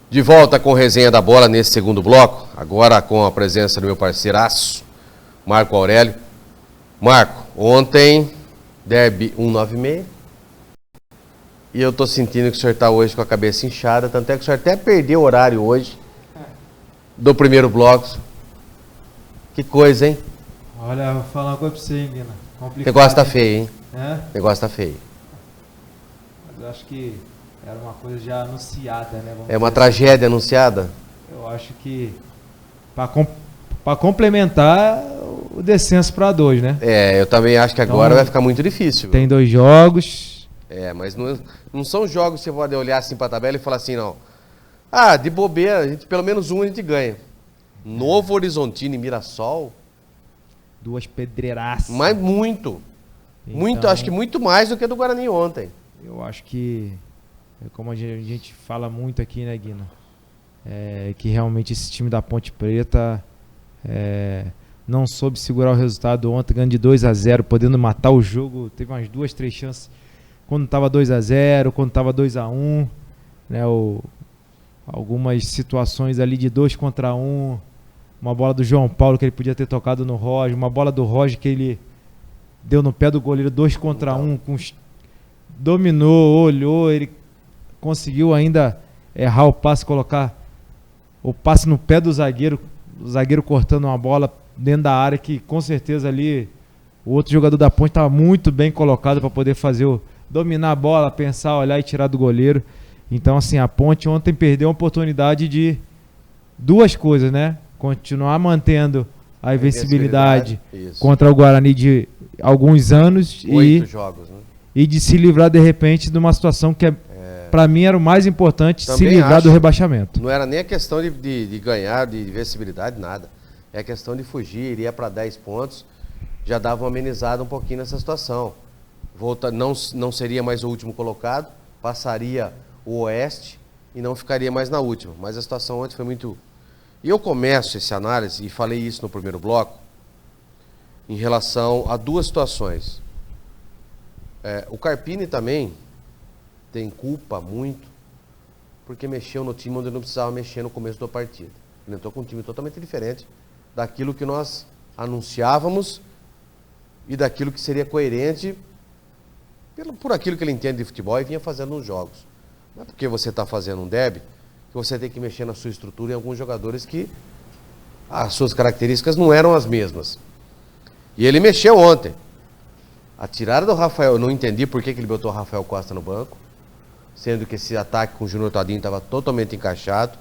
De volta com Resenha da Bola nesse segundo bloco, agora com a presença do meu parceiraço, Marco Aurélio. Marco, ontem, derby 196, e eu tô sentindo que o senhor tá hoje com a cabeça inchada, tanto é que o senhor até perdeu o horário hoje, do primeiro bloco. Que coisa, hein? Olha, vou falar uma coisa pra você, hein, Guina. O negócio tá feio, hein? É? O negócio tá feio. Mas eu acho que era uma coisa já anunciada, né? É uma tragédia anunciada? Eu acho que para complementar o descenso para 2, né? É, eu também acho que agora então, vai ficar muito difícil. Tem 2 jogos. É, mas não são jogos que você pode olhar assim pra tabela e falar assim, não. Ah, de bobeira, pelo menos um a gente ganha. Novo Horizontino e Mirassol. 2 pedreiraças. Mas muito. Então, muito, acho que muito mais do que do Guarani ontem. Eu acho que, como a gente fala muito aqui, né, Guina? Que realmente esse time da Ponte Preta não soube segurar o resultado ontem, ganhando de 2-0, podendo matar o jogo. Teve umas 2, 3 chances quando estava 2-0, quando estava 2-1, né? Algumas situações ali de 2 contra 1. Uma bola do João Paulo que ele podia ter tocado no Roger, uma bola do Roger que ele deu no pé do goleiro 2 contra 1, dominou, olhou, ele conseguiu ainda errar o passe, colocar o passe no pé do zagueiro, o zagueiro cortando uma bola dentro da área que com certeza ali o outro jogador da Ponte estava muito bem colocado para poder dominar a bola, pensar, olhar e tirar do goleiro. Então assim, a Ponte ontem perdeu a oportunidade de 2 coisas, né? Continuar mantendo a invencibilidade contra o Guarani de alguns anos 8 jogos, né? E de se livrar de repente de uma situação que para mim era o mais importante, também se livrar do rebaixamento. Não era nem a questão de ganhar, de invencibilidade, nada. É a questão de fugir, iria para 10 pontos, já dava uma amenizada um pouquinho nessa situação. Não seria mais o último colocado, passaria o Oeste e não ficaria mais na última. Mas a situação ontem foi muito... E eu começo essa análise, e falei isso no primeiro bloco, em relação a 2 situações. O Carpini também tem culpa muito, porque mexeu no time onde não precisava mexer no começo da partida. Ele entrou com um time totalmente diferente daquilo que nós anunciávamos e daquilo que seria coerente por aquilo que ele entende de futebol e vinha fazendo nos jogos. Não é porque você está fazendo um derby que você tem que mexer na sua estrutura em alguns jogadores que as suas características não eram as mesmas. E ele mexeu ontem. A tirada do Rafael, eu não entendi por que ele botou o Rafael Costa no banco, sendo que esse ataque com o Júnior Todinho estava totalmente encaixado.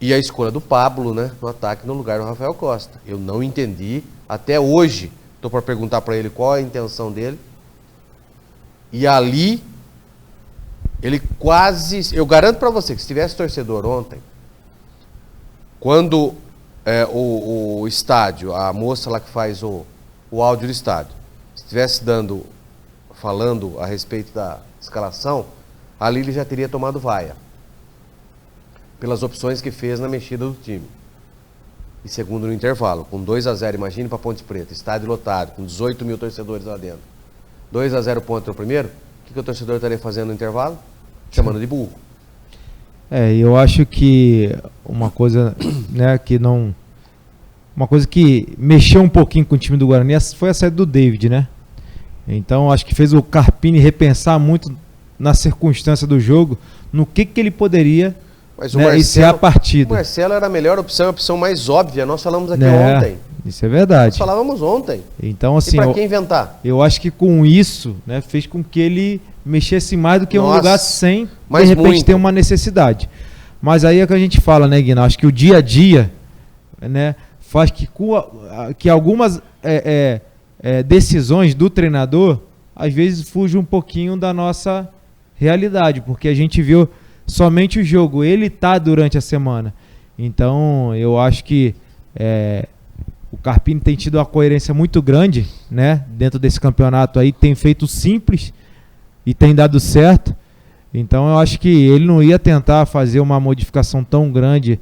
E a escolha do Pablo, né, no ataque no lugar do Rafael Costa. Eu não entendi. Até hoje, estou para perguntar para ele qual é a intenção dele. E ali... ele quase... Eu garanto para você que se tivesse torcedor ontem, quando o estádio, a moça lá que faz o áudio do estádio, estivesse falando a respeito da escalação, ali ele já teria tomado vaia. Pelas opções que fez na mexida do time. E segundo no intervalo, com 2-0, imagine para Ponte Preta, estádio lotado, com 18 mil torcedores lá dentro. 2-0 ponto no primeiro, o que o torcedor estaria fazendo no intervalo? Chamando de burro. Eu acho que uma coisa, né, que não... Uma coisa que mexeu um pouquinho com o time do Guarani foi a saída do David, né? Então acho que fez o Carpini repensar muito na circunstância do jogo, no que ele poderia, mas o Marcelo, iniciar a partida. O Marcelo era a melhor opção, a opção mais óbvia. Nós falamos aqui ontem. Isso é verdade. Nós falávamos ontem. Então, assim, e para que inventar? Eu acho que com isso, né, fez com que ele mexesse mais do que um lugar sem, de repente, muito. ter uma necessidade. Mas aí é que a gente fala, né, Guina? Acho que o dia a dia, né, faz que algumas decisões do treinador, às vezes, fugem um pouquinho da nossa realidade, porque a gente viu somente o jogo, ele tá durante a semana. Então, eu acho que o Carpini tem tido uma coerência muito grande, né, dentro desse campeonato aí, tem feito simples e tem dado certo. Então eu acho que ele não ia tentar fazer uma modificação tão grande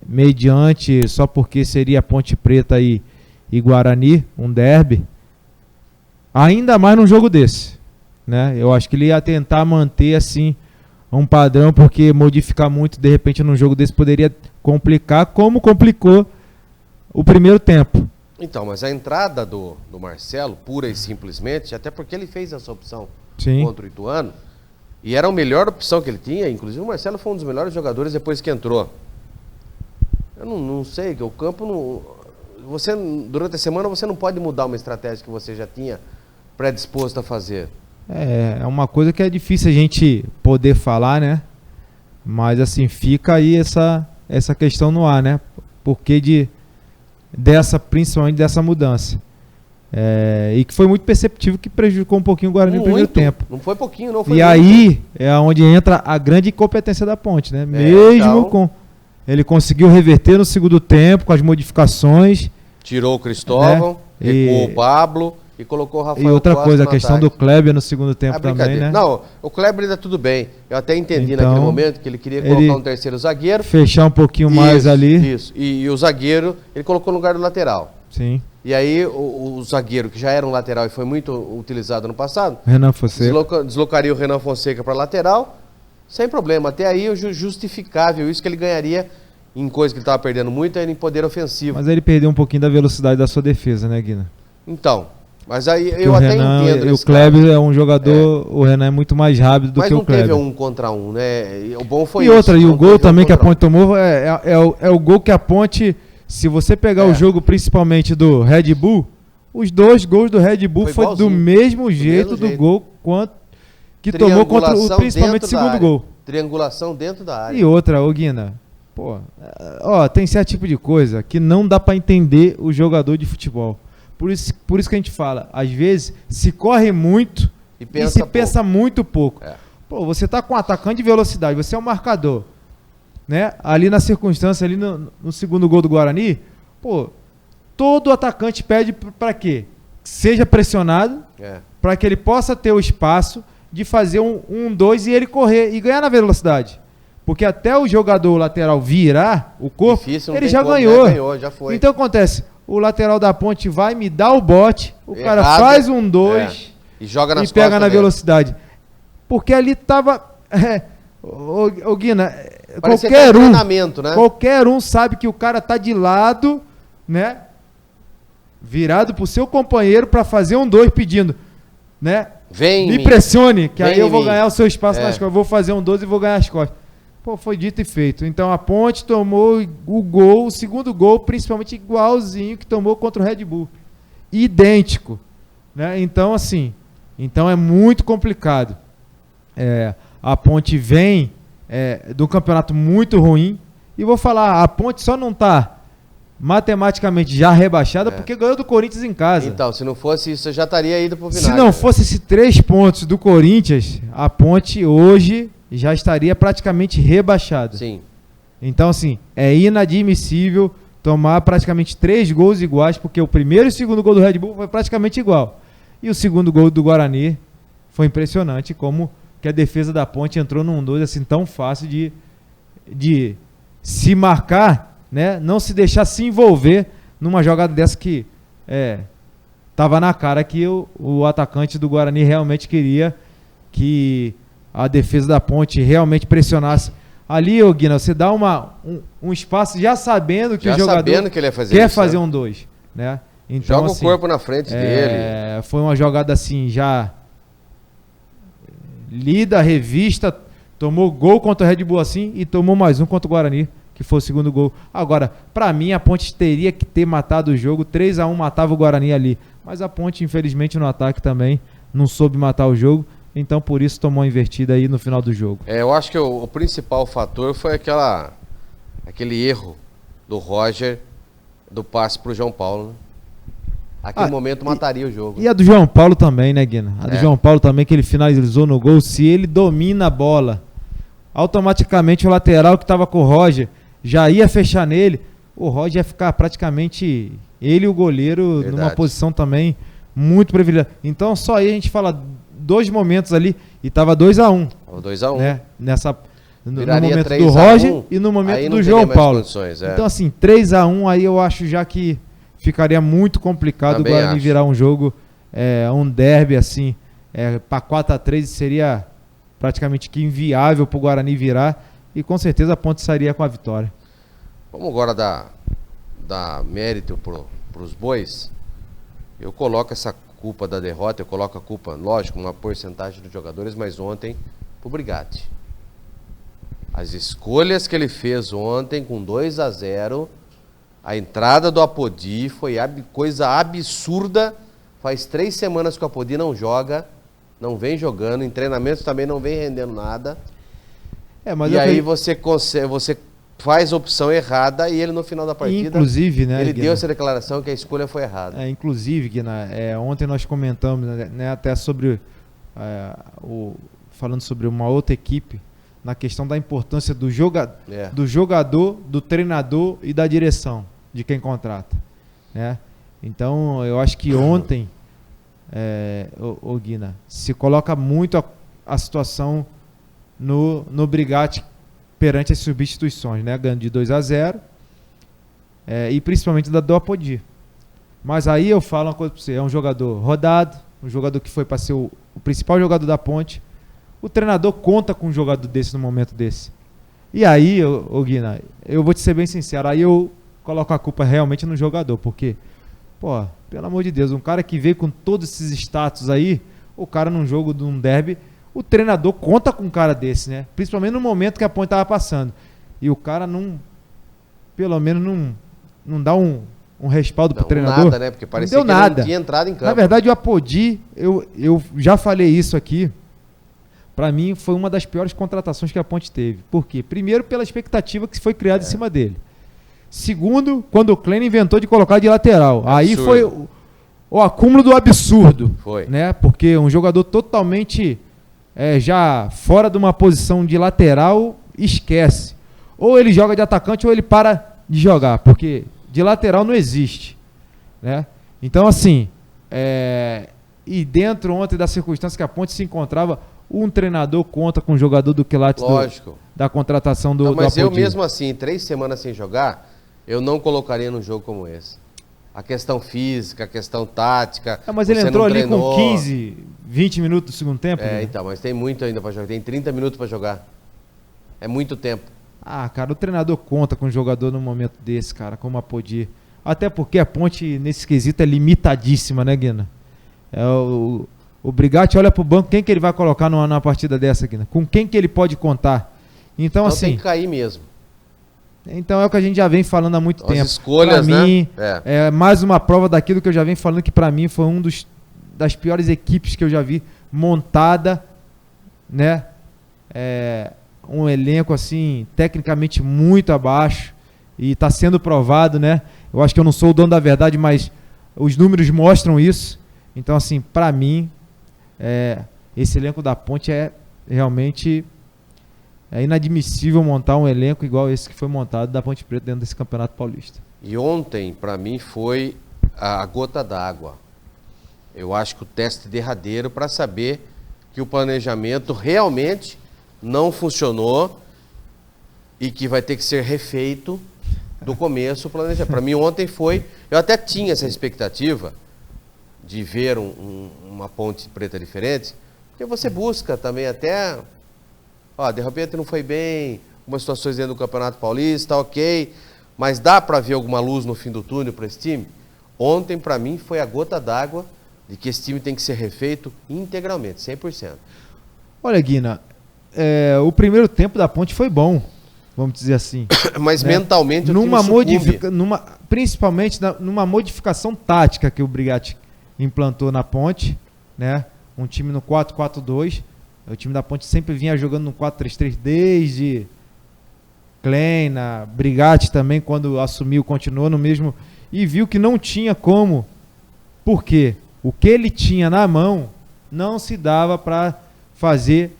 mediante só porque seria Ponte Preta e Guarani, um derby, ainda mais num jogo desse, né? Eu acho que ele ia tentar manter assim um padrão, porque modificar muito, de repente, num jogo desse poderia complicar, como complicou o primeiro tempo. Então, mas a entrada do Marcelo, pura e simplesmente, até porque ele fez essa opção Sim. contra o Ituano, e era a melhor opção que ele tinha, inclusive o Marcelo foi um dos melhores jogadores depois que entrou. Eu não sei, que o campo não... Você, durante a semana, você não pode mudar uma estratégia que você já tinha predisposto a fazer. É uma coisa que é difícil a gente poder falar, né? Mas assim, fica aí essa questão no ar, né? Porque principalmente dessa mudança. E que foi muito perceptível, que prejudicou um pouquinho o Guarani no primeiro tempo. Não foi pouquinho, não foi E muito. aí é onde entra a grande incompetência da Ponte, né? Mesmo ele conseguiu reverter no segundo tempo com as modificações. Tirou o Cristóvão, recuou o Pablo e colocou o Rafael. E outra Costa coisa, a questão do Kleber no segundo tempo também, né? Não, o Kleber ainda tudo bem. Eu até entendi naquele momento que ele queria colocar um terceiro zagueiro. Fechar um pouquinho mais ali. Isso. E o zagueiro, ele colocou no lugar do lateral. Sim. E aí o zagueiro, que já era um lateral e foi muito utilizado no passado, Renan Fonseca. Deslocaria o Renan Fonseca para lateral, sem problema. Até aí justificável isso, que ele ganharia em coisa que ele estava perdendo muito, em poder ofensivo. Mas ele perdeu um pouquinho da velocidade da sua defesa, né, Guina? Então, mas aí eu até entendo. O Kleber é um jogador, o Renan é muito mais rápido do que o Kleber. Mas não teve 1 contra 1, né? O bom foi isso. E o gol também que a Ponte tomou é o gol que a Ponte, se você pegar o jogo principalmente do Red Bull, os 2 gols do Red Bull foi do mesmo jeito do gol que tomou contra principalmente o segundo gol. Triangulação dentro da área. E outra, Guina, tem certo tipo de coisa que não dá para entender o jogador de futebol. Por isso que a gente fala, às vezes se corre muito e se pensa muito pouco. Você tá com um atacante de velocidade, você é um marcador, né? Ali na circunstância, ali no segundo gol do Guarani, todo atacante pede para quê? Seja pressionado, para que ele possa ter o espaço de fazer um 2 e ele correr e ganhar na velocidade. Porque até o jogador lateral virar o corpo, ele já ganhou. Já foi. Então acontece, o lateral da Ponte vai me dar o bote, o cara faz um 2 e joga nas e pega na velocidade. Porque ali tava... Guina, qualquer um sabe que o cara tá de lado, né? Virado pro seu companheiro para fazer um 2 pedindo, né? Me pressione, que aí eu vou ganhar o seu espaço nas costas. Eu vou fazer um 2 e vou ganhar as costas. Foi dito e feito. Então a Ponte tomou o segundo gol, principalmente igualzinho que tomou contra o Red Bull. Idêntico, né? Então, assim, é muito complicado. A Ponte vem de um campeonato muito ruim. E vou falar, a Ponte só não está matematicamente já rebaixada porque ganhou do Corinthians em casa. Então, se não fosse isso, já estaria ido pro vinagre. Se não fosse esses 3 pontos do Corinthians, a Ponte hoje já estaria praticamente rebaixada. Sim. Então, assim, é inadmissível tomar praticamente 3 gols iguais, porque o primeiro e o segundo gol do Red Bull foi praticamente igual. E o segundo gol do Guarani foi impressionante, como que a defesa da Ponte entrou num 2 assim tão fácil de se marcar, né? Não se deixar se envolver numa jogada dessa que tava na cara que o atacante do Guarani realmente queria que a defesa da Ponte realmente pressionasse. Ali, Guina, você dá um espaço já sabendo que o jogador que ele quer fazer um 2, né? Então, joga o corpo na frente dele. Foi uma jogada assim, já lida, revista, tomou gol contra o Red Bull assim e tomou mais um contra o Guarani, que foi o segundo gol. Agora, pra mim, a Ponte teria que ter matado o jogo, 3-1 matava o Guarani ali. Mas a Ponte, infelizmente, no ataque também não soube matar o jogo. Então, por isso, tomou uma invertida aí no final do jogo. Eu acho que o principal fator foi aquele erro do Roger, do passe pro João Paulo, né? Aquele momento mataria o jogo. E a do João Paulo também, né, Guina? A do João Paulo também, que ele finalizou no gol. Se ele domina a bola, automaticamente o lateral que estava com o Roger já ia fechar nele. O Roger ia ficar praticamente, ele e o goleiro, numa posição também muito privilegiada. Então, só aí a gente fala 2 momentos ali e tava 2-1. 2-1. Né? No momento do Roger e no momento do João Paulo. Então, assim, 3-1 aí eu acho já que ficaria muito complicado também o Guarani virar um jogo, um derby assim, para 4-3 seria praticamente que inviável para o Guarani virar, e com certeza a Ponte sairia com a vitória. Vamos agora dar mérito para os bois. Eu coloco essa culpa da derrota, eu coloco a culpa, lógico, uma porcentagem dos jogadores, mas ontem, pro Brigatti. As escolhas que ele fez ontem com 2-0, a entrada do Apodi foi coisa absurda. Faz 3 semanas que o Apodi não joga, não vem jogando, em treinamentos também não vem rendendo nada. Mas e aí você faz a opção errada e ele no final da partida, inclusive, né, ele Guina, deu essa declaração que a escolha foi errada. Inclusive, Guina, ontem nós comentamos, né, até sobre falando sobre uma outra equipe, na questão da importância do jogador, do treinador e da direção de quem contrata, né? Então eu acho que ontem o Guina, se coloca muito a situação no Brigatti perante as substituições, né? Ganhando de 2-0 e principalmente do Apodi. Mas aí eu falo uma coisa para você, é um jogador rodado, um jogador que foi para ser o principal jogador da Ponte. O treinador conta com um jogador desse no momento desse. E aí, Guina, eu vou te ser bem sincero, aí eu coloco a culpa realmente no jogador, porque, pô, pelo amor de Deus, um cara que veio com todos esses status aí, o cara num jogo de um derby, o treinador conta com um cara desse, né? Principalmente no momento que a Ponte tava passando. E o cara não, pelo menos não dá um respaldo pro treinador. Nada, né? Porque parecia que ele não tinha entrado em campo. Na verdade, o Apodi, eu já falei isso aqui, para mim foi uma das piores contratações que a Ponte teve. Por quê? Primeiro, pela expectativa que foi criada em cima dele. Segundo, quando o Klein inventou de colocar de lateral. Absurdo. Aí foi o acúmulo do absurdo. Foi. Né? Porque um jogador totalmente já fora de uma posição de lateral, esquece. Ou ele joga de atacante ou ele para de jogar. Porque de lateral não existe. Né? Então, assim, e dentro ontem da circunstância que a Ponte se encontrava, um treinador conta com o jogador do quilate da contratação do Mas do eu mesmo assim, 3 semanas sem jogar, eu não colocaria num jogo como esse. A questão física, a questão tática. Mas ele entrou ali com 15, 20 minutos do segundo tempo? Né? Então, mas tem muito ainda para jogar. Tem 30 minutos para jogar. É muito tempo. Cara, o treinador conta com o jogador num momento desse, cara, como a Apodi. Até porque a Ponte, nesse quesito, é limitadíssima, né, Guina? O Brigatti olha pro banco, quem que ele vai colocar numa partida dessa aqui, né? Com quem que ele pode contar? Então assim, tem que cair mesmo. Então é o que a gente já vem falando há muito tempo. As escolhas, pra mim, né? É mais uma prova daquilo que eu já venho falando, que para mim foi das piores equipes que eu já vi montada, né? Um elenco assim, tecnicamente muito abaixo, e está sendo provado, né? Eu acho que eu não sou o dono da verdade, mas os números mostram isso. Então assim, para mim, esse elenco da Ponte realmente inadmissível montar um elenco igual esse que foi montado da Ponte Preta dentro desse Campeonato Paulista. E ontem, para mim, foi a gota d'água. Eu acho que o teste derradeiro para saber que o planejamento realmente não funcionou e que vai ter que ser refeito do começo o planejamento. Para mim, ontem foi... Eu até tinha essa expectativa de ver uma Ponte Preta diferente, porque você busca também até, de repente não foi bem, algumas situações dentro do Campeonato Paulista, ok, mas dá para ver alguma luz no fim do túnel para esse time? Ontem, para mim, foi a gota d'água de que esse time tem que ser refeito integralmente, 100%. Olha, Guina, o primeiro tempo da Ponte foi bom, vamos dizer assim. Mas né? Mentalmente principalmente numa modificação tática que o Brigatti implantou na Ponte, né? Um time no 4-4-2. O time da Ponte sempre vinha jogando no 4-3-3 desde Klein, Brigatti também, quando assumiu, continuou no mesmo, e viu que não tinha como. Por quê? O que ele tinha na mão não se dava para fazer,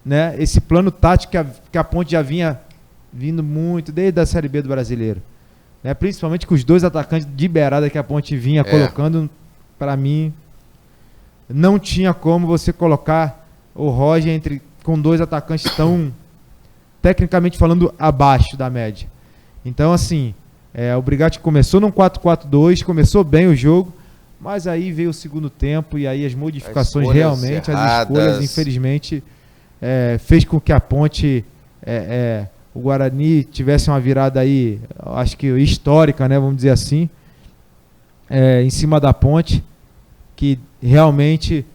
né, esse plano tático que a Ponte já vinha vindo muito desde a Série B do Brasileiro, né? Principalmente com os 2 atacantes de beirada que a Ponte vinha colocando. Para mim, não tinha como você colocar o Roger com 2 atacantes tão, tecnicamente falando, abaixo da média. Então, assim, o Brigatti começou num 4-4-2, começou bem o jogo, mas aí veio o segundo tempo e aí as modificações realmente, as escolhas, infelizmente, fez com que a Ponte, o Guarani tivesse uma virada aí, acho que histórica, né, vamos dizer assim, em cima da Ponte, que realmente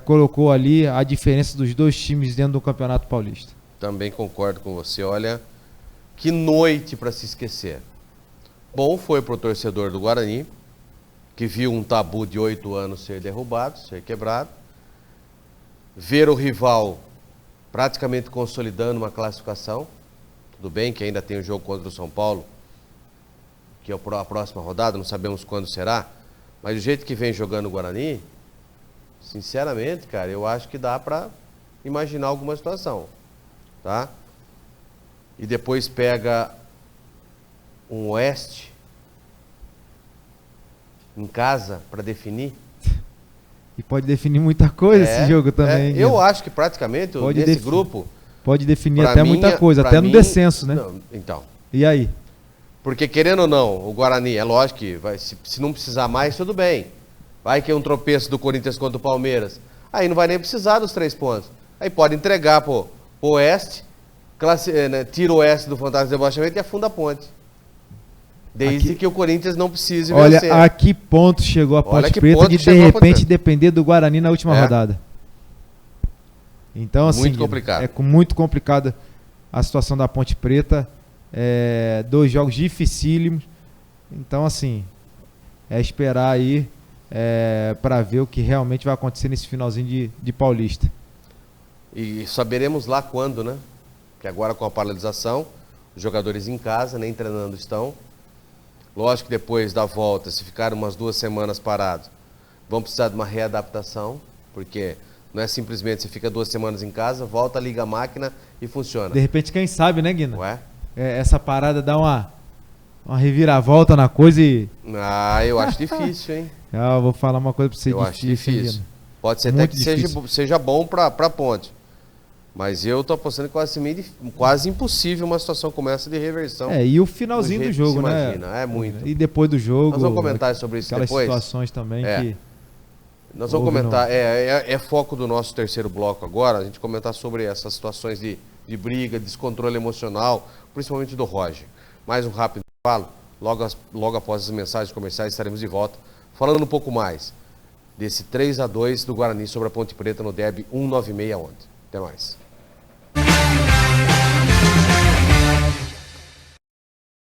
colocou ali a diferença dos dois times dentro do Campeonato Paulista. Também concordo com você. Olha, que noite para se esquecer. Bom foi para o torcedor do Guarani, que viu um tabu de 8 anos ser derrubado, ser quebrado. Ver o rival praticamente consolidando uma classificação. Tudo bem que ainda tem o jogo contra o São Paulo, que é a próxima rodada, não sabemos quando será. Mas do jeito que vem jogando o Guarani, sinceramente, cara, eu acho que dá para imaginar alguma situação. Tá? E depois pega um Oeste em casa para definir. E pode definir muita coisa esse jogo também. Eu acho que praticamente nesse grupo... Pode definir até muita coisa, até no descenso, né? Não, então. E aí? Porque querendo ou não, o Guarani, é lógico que se não precisar mais, tudo bem. Vai que é um tropeço do Corinthians contra o Palmeiras. Aí não vai nem precisar dos 3 pontos. Aí pode entregar pro Oeste, tira o Oeste do fantasma de rebaixamento e afunda a Ponte. Desde que o Corinthians não precise vencer. Olha a que ponto chegou a Ponte Preta de repente depender do Guarani na última rodada. Então, assim, muito complicado. Muito complicada a situação da Ponte Preta. 2 jogos dificílimos. Então, assim, esperar aí para ver o que realmente vai acontecer nesse finalzinho de Paulista. E saberemos lá quando, né? Que agora com a paralisação, os jogadores em casa, nem treinando estão. Lógico que depois da volta, se ficar umas 2 semanas parados, vão precisar de uma readaptação, porque não é simplesmente você fica 2 semanas em casa, volta, liga a máquina e funciona. De repente, quem sabe, né, Guina? Ué? Essa parada dá uma reviravolta na coisa e... eu acho difícil, hein? Eu vou falar uma coisa pra você. Eu acho difícil. Pode ser até que seja bom pra Ponte. Mas eu tô apostando que quase impossível uma situação como essa de reversão. E o finalzinho do jogo, né? Imagina, muito. E depois do jogo... Nós vamos comentar sobre isso depois. Aquelas situações também que... Nós vamos comentar, é foco do nosso terceiro bloco agora, a gente comentar sobre essas situações de briga, descontrole emocional, principalmente do Roger. Mais um rápido falo, logo após as mensagens comerciais estaremos de volta, falando um pouco mais desse 3-2 do Guarani sobre a Ponte Preta no derby 196 ontem. Até mais.